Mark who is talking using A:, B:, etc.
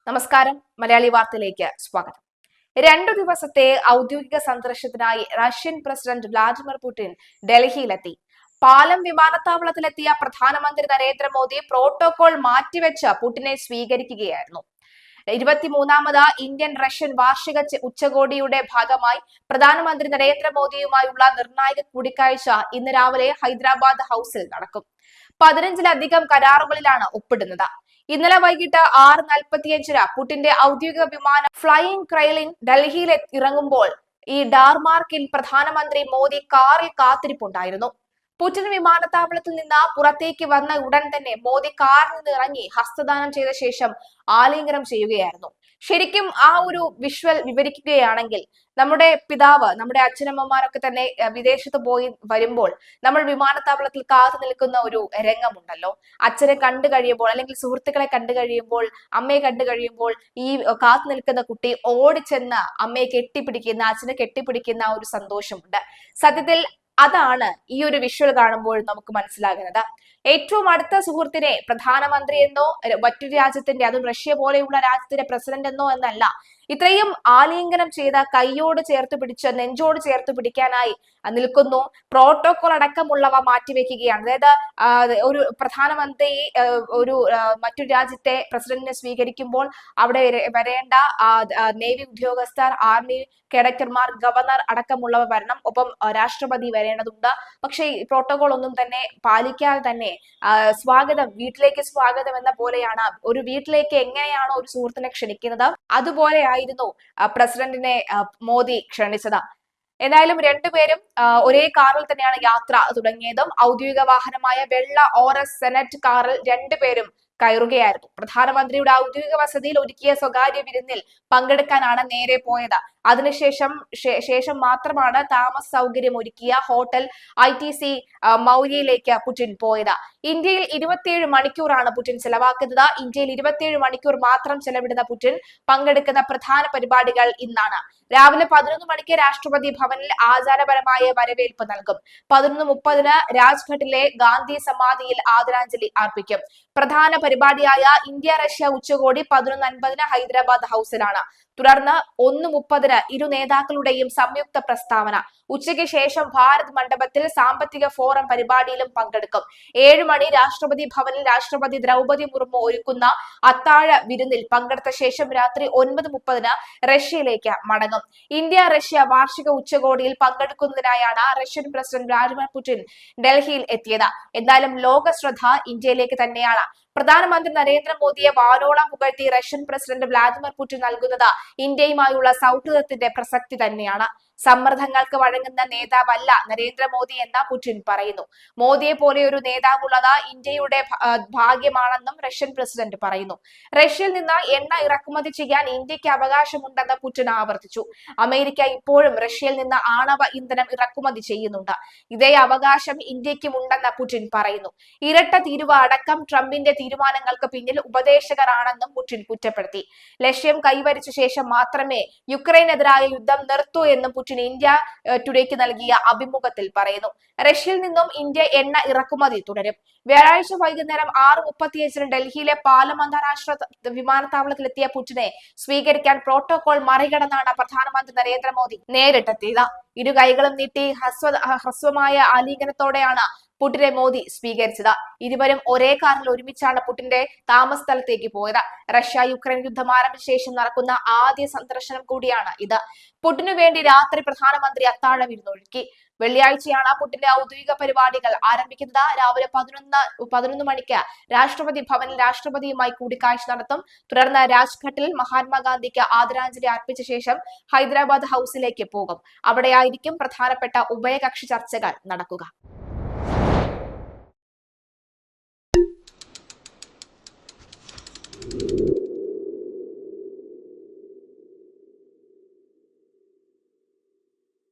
A: നമസ്കാരം. മലയാളി വാർത്തയിലേക്ക് സ്വാഗതം. 2 ദിവസത്തെ ഔദ്യോഗിക സന്ദർശനത്തിനായി റഷ്യൻ പ്രസിഡന്റ് വ്ളാഡിമിർ പുടിൻ ഡൽഹിയിലെത്തി. പാലം വിമാനത്താവളത്തിലെത്തിയ പ്രധാനമന്ത്രി നരേന്ദ്രമോദി പ്രോട്ടോകോൾ മാറ്റിവെച്ച് പുടിനെ സ്വീകരിക്കുകയായിരുന്നു. 23ാമത് ഇന്ത്യൻ റഷ്യൻ വാർഷിക ഉച്ചകോടിയുടെ ഭാഗമായി പ്രധാനമന്ത്രി നരേന്ദ്രമോദിയുമായുള്ള നിർണായക കൂടിക്കാഴ്ച ഇന്ന് രാവിലെ ഹൈദരാബാദ് ഹൌസിൽ നടക്കും. 15ലധികം കരാറുകളിലാണ് ഒപ്പിടുന്നത്. ഇന്നലെ വൈകിട്ട് 6:45 പുടിന്റെ ഔദ്യോഗിക വിമാനം ഫ്ലൈയിങ് ക്രൈലിൻ ഡൽഹിയിൽ ഇറങ്ങുമ്പോൾ ഈ ഡാർമാർക്കിൽ പ്രധാനമന്ത്രി മോദി കാറിൽ കാത്തിരിപ്പുണ്ടായിരുന്നു. പുടിൻ വിമാനത്താവളത്തിൽ നിന്ന് പുറത്തേക്ക് വന്ന ഉടൻ തന്നെ മോദി കാറിൽ നിന്ന് ഇറങ്ങി ഹസ്തദാനം ചെയ്ത ശേഷം ആലിംഗനം ചെയ്യുകയായിരുന്നു. ശരിക്കും ആ ഒരു വിഷ്വൽ വിവരിക്കുകയാണെങ്കിൽ നമ്മുടെ പിതാവ്, നമ്മുടെ അച്ഛനമ്മമാരൊക്കെ തന്നെ വിദേശത്ത് പോയി വരുമ്പോൾ നമ്മൾ വിമാനത്താവളത്തിൽ കാത്തു നിൽക്കുന്ന ഒരു രംഗമുണ്ടല്ലോ. അച്ഛനെ കണ്ടു കഴിയുമ്പോൾ അല്ലെങ്കിൽ സുഹൃത്തുക്കളെ കണ്ടു കഴിയുമ്പോൾ, അമ്മയെ കണ്ടു കഴിയുമ്പോൾ ഈ കാത്തു നിൽക്കുന്ന കുട്ടി ഓടിച്ചെന്ന് അമ്മയെ കെട്ടിപ്പിടിക്കുന്ന, അച്ഛനെ കെട്ടിപ്പിടിക്കുന്ന ഒരു സന്തോഷമുണ്ട്. സത്യത്തിൽ അതാണ് ഈ ഒരു വിഷ്വൽ കാണുമ്പോൾ നമുക്ക് മനസ്സിലാകുന്നത്. ഏറ്റവും അടുത്ത സുഹൃത്തിനെ പ്രധാനമന്ത്രി എന്നോ മറ്റൊരു രാജ്യത്തിന്റെ, അതും റഷ്യ പോലെയുള്ള രാജ്യത്തിന്റെ പ്രസിഡന്റ് എന്നോ എന്നല്ല, ഇത്രയും ആലിംഗനം ചെയ്ത കൈയോട് ചേർത്ത് പിടിച്ച് നെഞ്ചോട് ചേർത്ത് പിടിക്കാനായി നിൽക്കുന്നു. പ്രോട്ടോകോൾ അടക്കമുള്ളവ മാറ്റിവെക്കുകയാണ്. അതായത് ഒരു പ്രധാനമന്ത്രി മറ്റൊരു രാജ്യത്തെ പ്രസിഡന്റിനെ സ്വീകരിക്കുമ്പോൾ അവിടെ വരേണ്ട നേവി ഉദ്യോഗസ്ഥർ, ആർമി കേഡറ്റർമാർ, ഗവർണർ അടക്കമുള്ളവ വരണം. ഒപ്പം രാഷ്ട്രപതി വരേണ്ടതുണ്ട്. പക്ഷേ ഈ പ്രോട്ടോകോൾ ഒന്നും തന്നെ പാലിക്കാതെ തന്നെ സ്വാഗതം, വീട്ടിലേക്ക് സ്വാഗതം എന്ന പോലെയാണ്. ഒരു വീട്ടിലേക്ക് എങ്ങനെയാണോ ഒരു സുഹൃത്തിനെ ക്ഷണിക്കുന്നത് അതുപോലെ ആയിരുന്നു പ്രസിഡന്റിനെ മോദി ക്ഷണിച്ചത്. എന്തായാലും രണ്ടുപേരും ഒരേ കാറിൽ തന്നെയാണ് യാത്ര തുടങ്ങിയതും. ഔദ്യോഗിക വാഹനമായ വെള്ള ഓറസ് സെനറ്റ് കാറിൽ രണ്ടുപേരും കയറുകയായിരുന്നു. പ്രധാനമന്ത്രിയുടെ ഔദ്യോഗിക വസതിയിൽ ഒരുക്കിയ സ്വകാര്യ വിരുന്നിൽ പങ്കെടുക്കാനാണ് നേരെ പോയത്. അതിനുശേഷം മാത്രമാണ് താമസ സൗകര്യം ഒരുക്കിയ ഹോട്ടൽ ITC മൗര്യയിലേക്ക് പുടിൻ പോയത്. ഇന്ത്യയിൽ 27 മണിക്കൂറാണ് പുടിൻ ചെലവാക്കുന്നത്. ഇന്ത്യയിൽ 27 മണിക്കൂർ മാത്രം ചെലവിടുന്ന പുടിൻ പങ്കെടുക്കുന്ന പ്രധാന പരിപാടികൾ ഇന്നാണ്. രാവിലെ 11 മണിക്ക് രാഷ്ട്രപതി ഭവനിൽ ആചാരപരമായ വരവേൽപ്പ് നൽകും. 11:30 രാജ്ഘട്ടിലെ ഗാന്ധി സമാധിയിൽ ആദരാഞ്ജലി അർപ്പിക്കും. പ്രധാന പരിപാടിയായ ഇന്ത്യ റഷ്യ ഉച്ചകോടി 11:50 ഹൈദരാബാദ് ഹൌസിലാണ്. തുടർന്ന് 1:30 ഇരു നേതാക്കളുടെയും സംയുക്ത പ്രസ്താവന. ഉച്ചയ്ക്ക് ശേഷം ഭാരത് മണ്ഡപത്തിൽ സാമ്പത്തിക ഫോറം പരിപാടിയിലും പങ്കെടുക്കും. 7 മണി രാഷ്ട്രപതി ഭവനിൽ രാഷ്ട്രപതി ദ്രൗപദി മുർമു ഒരുക്കുന്ന അത്താഴ വിരുന്നിൽ പങ്കെടുത്ത ശേഷം രാത്രി 9:30 റഷ്യയിലേക്ക് മടങ്ങും. ഇന്ത്യ റഷ്യ വാർഷിക ഉച്ചകോടിയിൽ പങ്കെടുക്കുന്നതിനായാണ് റഷ്യൻ പ്രസിഡന്റ് വ്ളാഡിമിർ പുടിൻ ഡൽഹിയിൽ എത്തിയത്. എന്തായാലും ലോക ശ്രദ്ധ ഇന്ത്യയിലേക്ക് തന്നെയാണ്. പ്രധാനമന്ത്രി നരേന്ദ്രമോദിയെ വാനോളം പുകഴ്ത്തി റഷ്യൻ പ്രസിഡന്റ് വ്ളാഡിമിർ പുടിൻ നൽകുന്നത് ഇന്ത്യയുമായുള്ള സൗഹൃദത്തിന്റെ പ്രസക്തി തന്നെയാണ്. സമ്മർദ്ദങ്ങൾക്ക് വഴങ്ങുന്ന നേതാവല്ല നരേന്ദ്രമോദി എന്ന പുടിൻ പറയുന്നു. മോദിയെ പോലെ ഒരു നേതാവുള്ളത് ഇന്ത്യയുടെ ഭാഗ്യമാണെന്നും റഷ്യൻ പ്രസിഡന്റ് പറയുന്നു. റഷ്യയിൽ നിന്ന് എണ്ണ ഇറക്കുമതി ചെയ്യാൻ ഇന്ത്യക്ക് അവകാശമുണ്ടെന്ന് പുടിൻ ആവർത്തിച്ചു. അമേരിക്ക ഇപ്പോഴും റഷ്യയിൽ നിന്ന് ആണവ ഇന്ധനം ഇറക്കുമതി ചെയ്യുന്നുണ്ട്. ഇതേ അവകാശം ഇന്ത്യക്കുമുണ്ടെന്ന് പുടിൻ പറയുന്നു. ഇരട്ട തീരുവ അടക്കം ട്രംപിന്റെ തീരുമാനങ്ങൾക്ക് പിന്നിൽ ഉപദേശകരാണെന്നും പുടിൻ കുറ്റപ്പെടുത്തി. ലക്ഷ്യം കൈവരിച്ച ശേഷം മാത്രമേ യുക്രൈനെതിരായ യുദ്ധം നിർത്തൂ എന്നും പുടിൻ ഇന്ത്യ ടുഡേക്ക് നൽകിയ അഭിമുഖത്തിൽ പറയുന്നു. റഷ്യയിൽ നിന്നും ഇന്ത്യ എണ്ണ ഇറക്കുമതി തുടരും. വ്യാഴാഴ്ച വൈകുന്നേരം 6:35 ഡൽഹിയിലെ പാലം അന്താരാഷ്ട്ര വിമാനത്താവളത്തിലെത്തിയ പുടിനെ സ്വീകരിക്കാൻ പ്രോട്ടോകോൾ മറികടന്നാണ് പ്രധാനമന്ത്രി നരേന്ദ്രമോദി നേരിട്ടെത്തിയത്. ഇരു കൈകളും നീട്ടി ഹ്രസ്വമായ ആലിംഗനത്തോടെയാണ് പുടിനെ മോദി സ്വീകരിച്ചത്. ഇരുവരും ഒരേ കാറിൽ ഒരുമിച്ചാണ് പുടിന്റെ താമസ സ്ഥലത്തേക്ക് പോയത്. റഷ്യ യുക്രൈൻ യുദ്ധം ആരംഭിച്ച ശേഷം നടക്കുന്ന ആദ്യ സന്ദർശനം കൂടിയാണ് ഇത്. പുടിനു വേണ്ടി രാത്രി പ്രധാനമന്ത്രി അത്താഴ വിരുന്നൊരുക്കി. വെള്ളിയാഴ്ചയാണ് പുടിന്റെ ഔദ്യോഗിക പരിപാടികൾ ആരംഭിക്കുന്നത്. രാവിലെ 11 മണിക്ക് രാഷ്ട്രപതി ഭവനിൽ രാഷ്ട്രപതിയുമായി കൂടിക്കാഴ്ച നടത്തും. തുടർന്ന് രാജ്ഘട്ടിൽ മഹാത്മാഗാന്ധിക്ക് ആദരാഞ്ജലി അർപ്പിച്ച ശേഷം ഹൈദരാബാദ് ഹൌസിലേക്ക് പോകും. അവിടെയായിരിക്കും പ്രധാനപ്പെട്ട ഉഭയകക്ഷി ചർച്ചകൾ നടക്കുക.